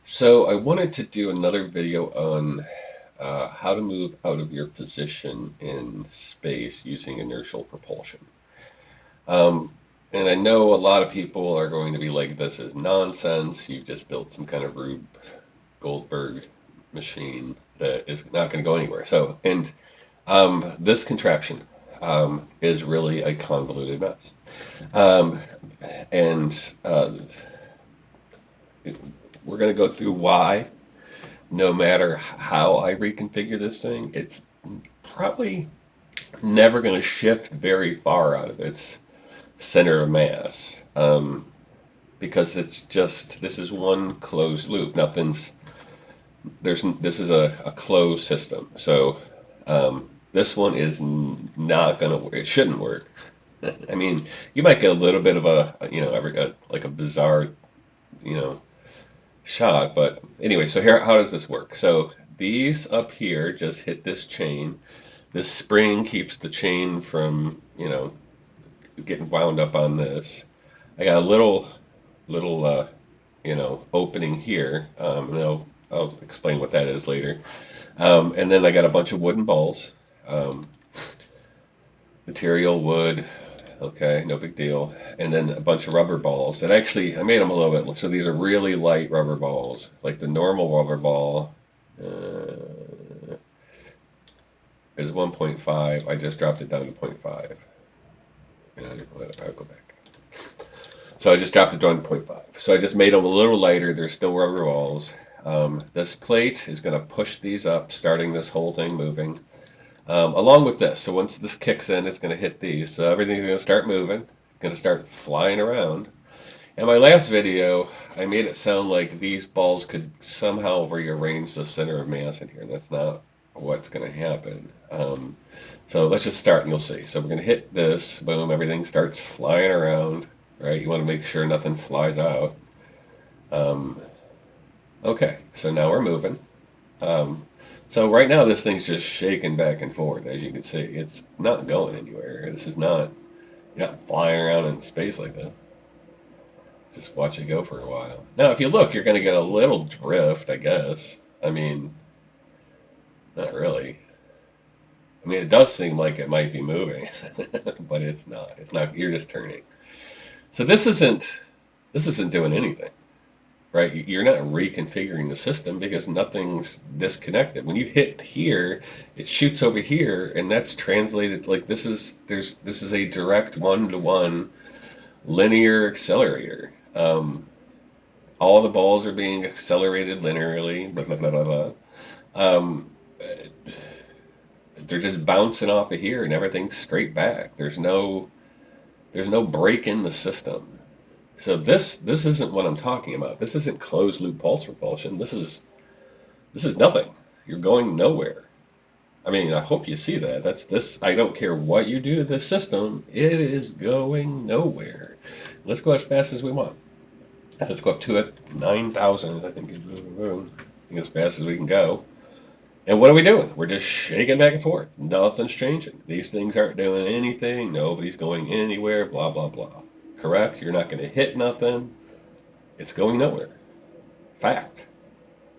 So I wanted to do another video on how to move out of your position in space using inertial propulsion. Um, and I know a lot of people are going to be like, this is nonsense. You've just built some kind of Rube Goldberg machine that is not going to go anywhere. This contraption is really a convoluted mess. Um, and we're going to go through why no matter how I reconfigure this thing, it's probably never going to shift very far out of its center of mass because it's just this is one closed loop. Nothing's there's this is a closed system. So this one is not going to work. It shouldn't work. I mean, you might get a little bit of like a bizarre you know shot. But anyway, so here, how does this work? So these up here just hit this chain. This spring keeps the chain from, getting wound up on this. I got a little opening here, and I'll explain what that is later. And then I got a bunch of wooden balls. Um, Material wood, okay, no big deal. And then a bunch of rubber balls. And actually, I made them a little bit. So these are really light rubber balls, like the normal rubber ball is 1.5. I just dropped it down to 0.5. And I'll go back. So I just dropped it down to 0.5. So I just made them a little lighter. They're still rubber balls. This plate is going to push these up, starting this whole thing moving. Along with this. So once this kicks in, it's going to hit these. So everything's going to start moving, going to start flying around. In my last video, I made it sound like these balls could somehow rearrange the center of mass in here. That's not what's going to happen. So let's just start and you'll see. So we're going to hit this. Boom, everything starts flying around, right? You want to make sure nothing flies out. Um, okay, so now we're moving. Um, so right now this thing's just shaking back and forth, as you can see. It's not going anywhere. This is not, you're not flying around in space like that. Just watch it go for a while. Now, if you look, you're going to get a little drift, I guess. I mean, not really. I mean, it does seem like it might be moving, but it's not. It's not. You're just turning. So this isn't doing anything, right? You're not reconfiguring the system because nothing's disconnected. When you hit here, it shoots over here, and that's translated like this is a direct one-to-one linear accelerator. All the balls are being accelerated linearly. Blah blah blah blah blah. Um, they're just bouncing off of here, and everything's straight back. There's no break in the system. So this isn't what I'm talking about. This isn't closed loop pulse propulsion. This is nothing. You're going nowhere. I mean, I hope you see that. That's this. I don't care what you do to the system. It is going nowhere. Let's go as fast as we want. Let's go up to it. 9,000, I think as fast as we can go. And what are we doing? We're just shaking back and forth. Nothing's changing. These things aren't doing anything. Nobody's going anywhere. Blah, blah, blah. Correct? You're not going to hit nothing. It's going nowhere. Fact.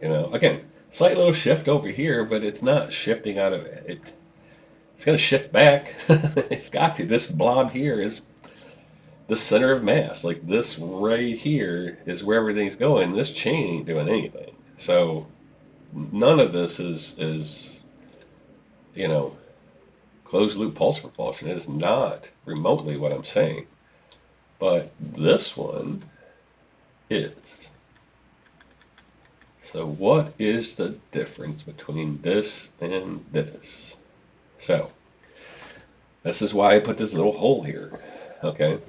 Again, slight little shift over here, but it's not shifting out of it. It's going to shift back. It's got to. This blob here is the center of mass. Like this right here is where everything's going. This chain ain't doing anything. So none of this is you know closed loop pulse propulsion. It is not remotely what I'm saying. But this one is. So what is the difference between this and this? So this is why I put this little hole here. Okay.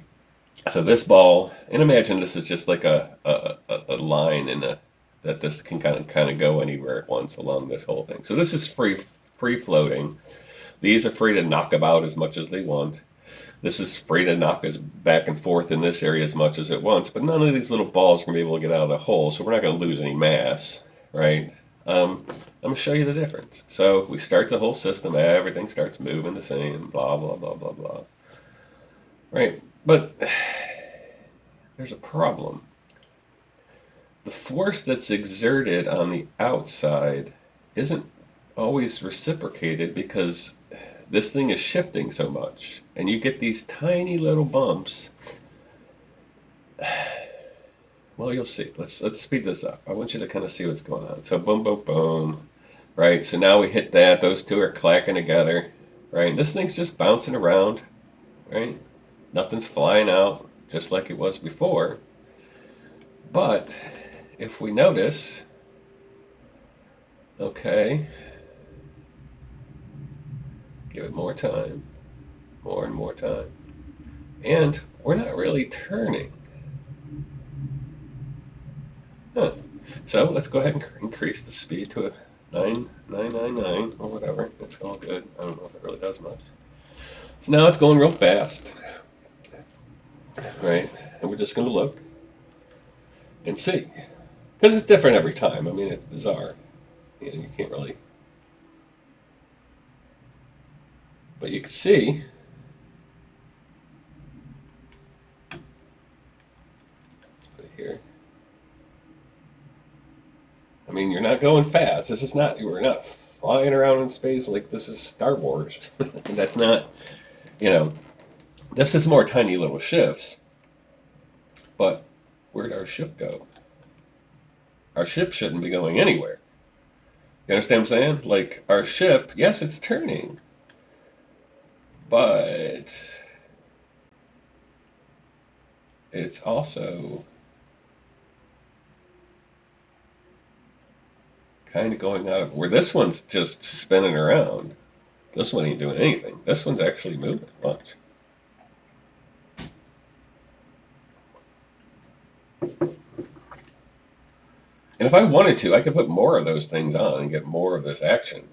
So this ball, and imagine this is just like a line that this can kind of go anywhere at once along this whole thing. So this is free floating. These are free to knock about as much as they want. This is free to knock us back and forth in this area as much as it wants, but none of these little balls are going to be able to get out of the hole, so we're not going to lose any mass, right? I'm going to show you the difference. So we start the whole system, everything starts moving the same, blah, blah, blah, blah, blah. Right? But there's a problem. the force that's exerted on the outside isn't always reciprocated because this thing is shifting so much, and you get these tiny little bumps. Well, you'll see. Let's speed this up. I want you to kind of see what's going on. So boom, boom, boom. Right. So now we hit that. Those two are clacking together. Right. And this thing's just bouncing around. Right. Nothing's flying out just like it was before. But if we notice, okay, give it more time, more and more time, and we're not really turning. Huh. So let's go ahead and increase the speed to a 9999 or whatever. It's all good. I don't know if it really does much. So now it's going real fast, right? And we're just going to look and see. Because it's different every time. I mean, it's bizarre. You can't really. But you can see. Put it here. I mean, you're not going fast. This is not. We're not flying around in space like this is Star Wars. That's not. You know. This is more tiny little shifts. But where'd our ship go? Our ship shouldn't be going anywhere. You understand what I'm saying? Like, our ship, yes, it's turning, but it's also kind of going out of where this one's just spinning around. This one ain't doing anything. This one's actually moving. Watch. And if I wanted to, I could put more of those things on and get more of this action.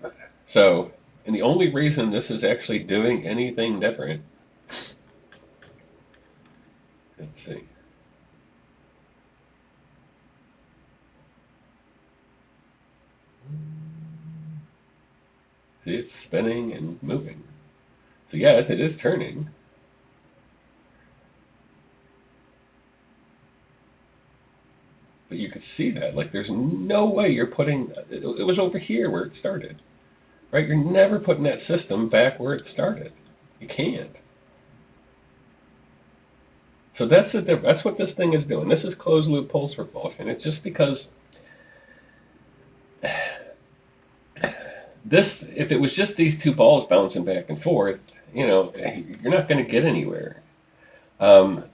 So, and the only reason this is actually doing anything different, let's see. See, it's spinning and moving. So yeah, it is turning. But you could see that. Like, there's no way you're putting, it was over here where it started, right? You're never putting that system back where it started. You can't. So that's the difference. That's what this thing is doing. This is closed loop pulse propulsion. It's just because this, if it was just these two balls bouncing back and forth, you're not going to get anywhere. Um,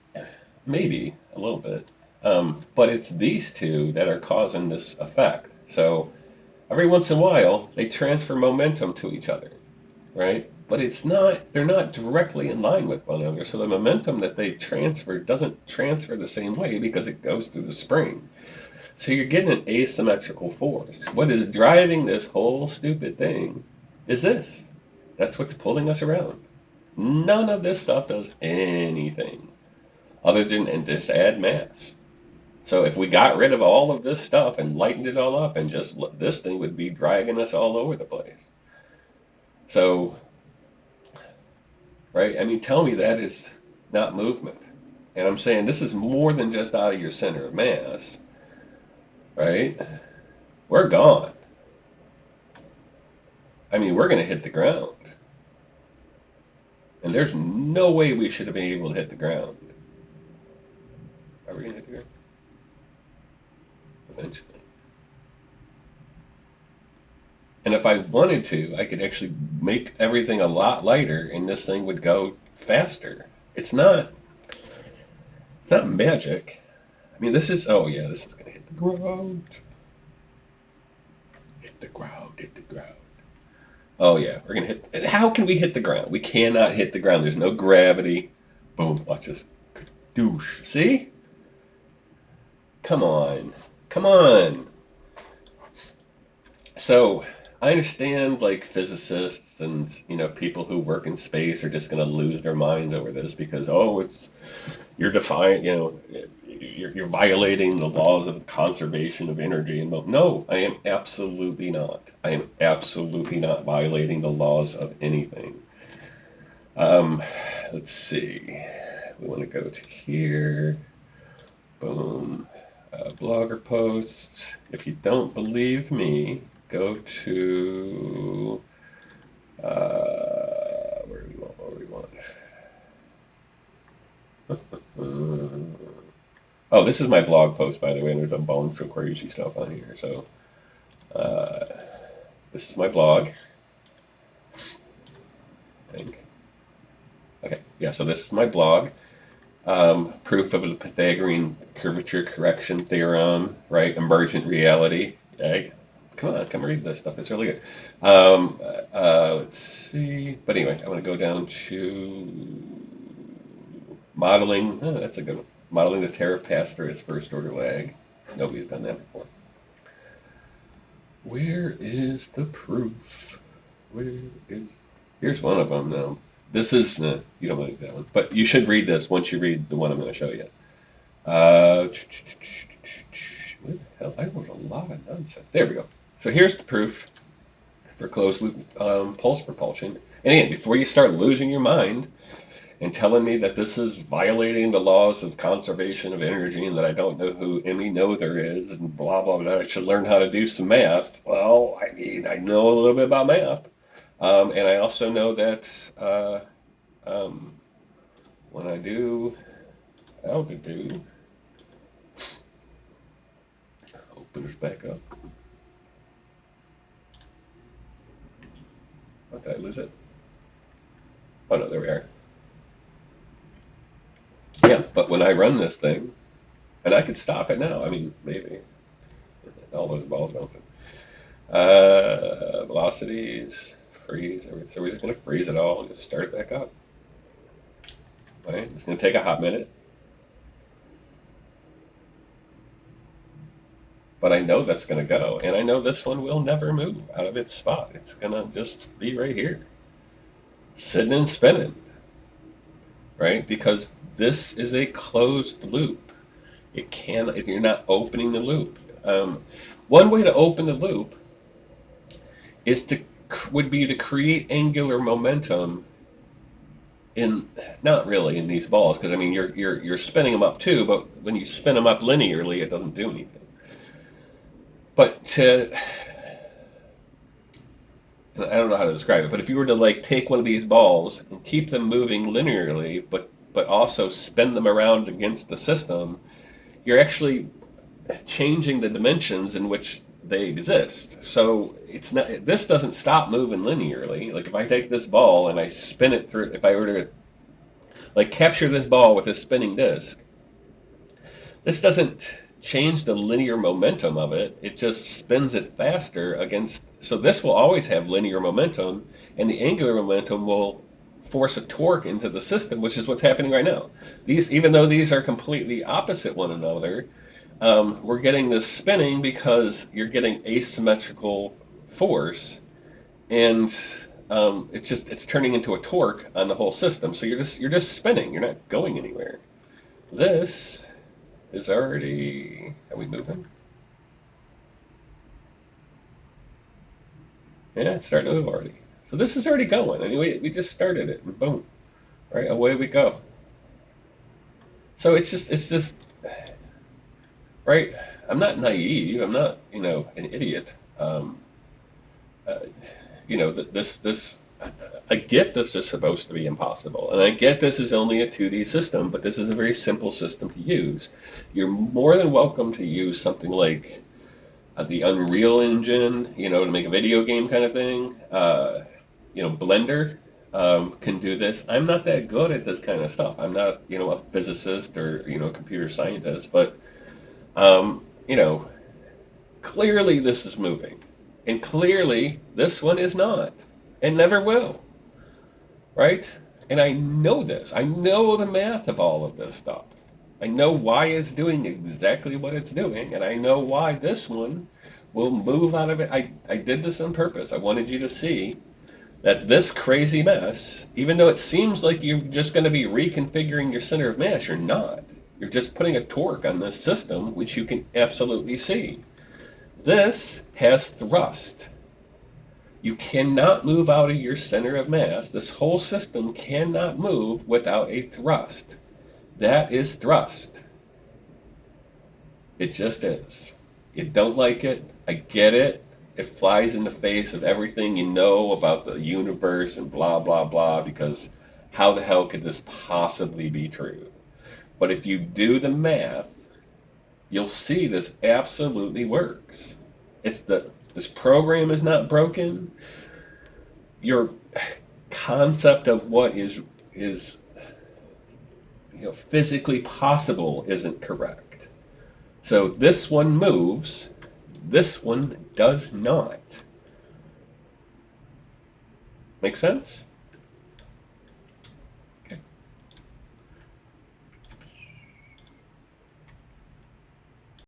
Maybe a little bit. But it's these two that are causing this effect. So every once in a while, they transfer momentum to each other, right? But they're not directly in line with one another. So the momentum that they transfer doesn't transfer the same way because it goes through the spring. So you're getting an asymmetrical force. What is driving this whole stupid thing is this. That's what's pulling us around. None of this stuff does anything other than and just add mass. So if we got rid of all of this stuff and lightened it all up and just this thing would be dragging us all over the place. So, right? I mean, tell me that is not movement. And I'm saying this is more than just out of your center of mass, right? We're gone. I mean, we're going to hit the ground. And there's no way we should have been able to hit the ground. Are we going to hit the ground? Eventually. And if I wanted to, I could actually make everything a lot lighter and this thing would go faster. It's not magic. I mean, oh yeah, this is going to hit the ground. Hit the ground, hit the ground. Oh yeah, we're going to hit, how can we hit the ground? We cannot hit the ground. There's no gravity. Boom, watch this. Douche. See? Come on. Come on. So, I understand like physicists and people who work in space are just going to lose their minds over this because you're defying you're violating the laws of conservation of energy and no, I am absolutely not. I am absolutely not violating the laws of anything. Let's see. We want to go to here. Boom. blogger posts. If you don't believe me, go to where do we want? What do we want? Oh, this is my blog post, by the way, and there's a bunch of crazy stuff on here. So this is my blog, I think. Okay, yeah, so this is my blog. Proof of the Pythagorean curvature correction theorem, right? Emergent reality. Okay? Come on, come read this stuff. It's really good. Let's see. But anyway, I'm going to go down to modeling. Oh, that's a good one. Modeling the tariff pass through its first order lag. Nobody's done that before. Where is the proof? Where is? Here's one of them now. This is, you don't like that one, but you should read this once you read the one I'm going to show you. What the hell? I wrote a lot of nonsense. There we go. So here's the proof for closed loop pulse propulsion. And again, before you start losing your mind and telling me that this is violating the laws of conservation of energy and that I don't know who any Noether is and blah, blah, blah, I should learn how to do some math. Well, I mean, I know a little bit about math. And I also know that when I do altitude, open this back up. Oh, did I lose it? Oh no, there we are. Yeah, but when I run this thing, and I could stop it now. I mean, maybe all those balls bouncing. Velocities, freeze. So we're just going to freeze it all and just start it back up. Right? It's going to take a hot minute. But I know that's going to go, and I know this one will never move out of its spot. It's going to just be right here, sitting and spinning, right? Because this is a closed loop. It can, if you're not opening the loop. One way to open the loop would be to create angular momentum in, not really in these balls, because I mean you're spinning them up too, but when you spin them up linearly, it doesn't do anything. But I don't know how to describe it, but if you were to like take one of these balls and keep them moving linearly, but also spin them around against the system, you're actually changing the dimensions in which they exist. So it's not, this doesn't stop moving linearly. Like if I take this ball and I spin it through, if I were to like capture this ball with a spinning disc, this doesn't change the linear momentum of it. It just spins it faster against, so this will always have linear momentum, and the angular momentum will force a torque into the system, which is what's happening right now. These, even though these are completely opposite one another, we're getting this spinning because you're getting asymmetrical force, and it's turning into a torque on the whole system. So you're just spinning. You're not going anywhere. This is already. Are we moving? Yeah, it's starting to move already. So this is already going. I mean, we just started it, and boom, right, away we go. So it's just, right. I'm not naive. I'm not, an idiot. This. I get this is supposed to be impossible, and I get this is only a 2D system, but this is a very simple system to use. You're more than welcome to use something like the Unreal Engine, to make a video game kind of thing. Blender can do this. I'm not that good at this kind of stuff. I'm not, a physicist or, a computer scientist, but, clearly this is moving. And clearly this one is not and never will, right? And I know this. I know the math of all of this stuff. I know why it's doing exactly what it's doing, and I know why this one will move out of it. I did this on purpose. I wanted you to see that this crazy mess, even though it seems like you're just going to be reconfiguring your center of mass, you're not. You're just putting a torque on this system, which you can absolutely see. This has thrust. You cannot move out of your center of mass. This whole system cannot move without a thrust. That is thrust. It just is. You don't like it. I get it. It flies in the face of everything you know about the universe and blah, blah, blah, because how the hell could this possibly be true? But if you do the math, you'll see this absolutely works. This program is not broken. Your concept of what is physically possible isn't correct. So this one moves, this one does not. Make sense?